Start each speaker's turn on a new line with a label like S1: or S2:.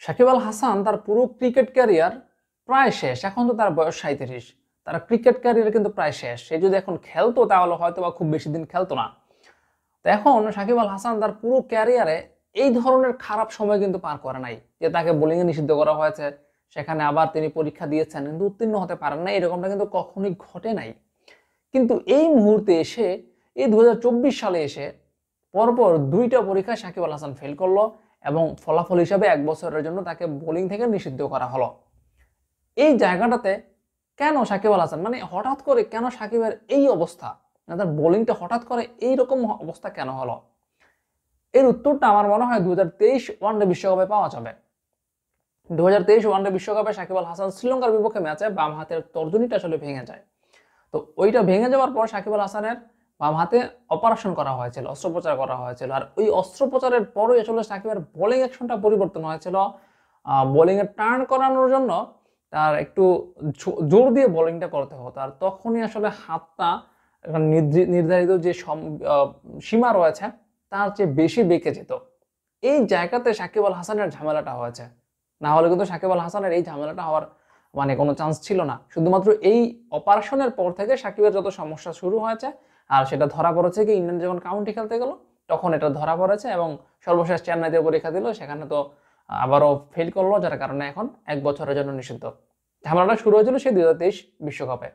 S1: সাকিব আল হাসান তার পুরো cricket career প্রায় শেষ। এখন তো তার বয়স 37। তার ক্রিকেট ক্যারিয়ার কিন্তু প্রায় শেষ। সে যদি এখন খেলতো তাহলে হয়তো বা খুব বেশি দিন খেলতো না। তো এখন সাকিব আল হাসান তার পুরো ক্যারিয়ারে এই ধরনের খারাপ সময় কিন্তু পার করে নাই, যে তাকে বোলিংয়ে নিষিদ্ধ করা হয়েছে, সেখানে আবার তিনি পরীক্ষা দিয়েছেন কিন্তু উত্তীর্ণ হতে পারেন না, এরকমটা কিন্তু কখনোই ঘটে নাই। কিন্তু এই মুহূর্তে এসে, এই 2024 সালে এসে পরপর দুইটা পরীক্ষায় সাকিব আল হাসান ফেল করলো এবং ফলাফল হিসাবে 1 বছরের জন্য তাকে বোলিং থেকে নিষিদ্ধ করা হলো। এই জায়গাটাতে কেন সাকিব আল হাসান, মানে হঠাৎ করে কেন সাকিবের এই অবস্থা, তার বোলিংটা হঠাৎ করে এইরকম অবস্থা কেন হলো? এর উত্তরটা আমার মনে হয় 2023 ওয়ানডে বিশ্বকাপে পাওয়া যাবে। 2023 ওয়ানডে বিশ্বকাপে সাকিব আল হাসান শ্রীলঙ্কার বিপক্ষে ম্যাচে বাম হাতের তর্জনীটা আসলে ভেঙে যায়। তো ওইটা ভেঙে যাওয়ার পর সাকিব আল হাসানের বাম হাতে অপারেশন করা হয়েছিল, অস্ত্রোপচার করা হয়েছিল। আর ওই অস্ত্রোপচারের পরই আসলে সাকিবের বোলিং অ্যাকশনটা পরিবর্তন হয়েছিল। বোলিং এর টার্ন করানোর জন্য তার একটু জোর দিয়ে বোলিংটা করতে হতো, আর তখনই আসলে হাতটা নির্ধারিত যে সীমা রয়েছে তার চেয়ে বেশি বেঁকে যেত। এই জায়গাতে সাকিব আল হাসানের ঝামেলাটা হয়েছে। না হলে কিন্তু সাকিব আল হাসানের এই ঝামেলাটা হওয়ার মানে কোনো চান্স ছিল না। শুধুমাত্র এই অপারেশনের পর থেকে সাকিবের যত সমস্যা শুরু হয়েছে, আর সেটা ধরা পড়েছে কি ইংল্যান্ড যখন কাউন্টি খেলতে গেল তখন এটা ধরা পড়েছে, এবং সর্বশেষ চেন্নাইতে পরীক্ষা দিল, সেখানে তো আবারও ফেল করলো, যার কারণে এখন 1 বছরের জন্য নিষিদ্ধ। ঝামেলাটা শুরু হয়েছিল সেই 2023 বিশ্বকাপে।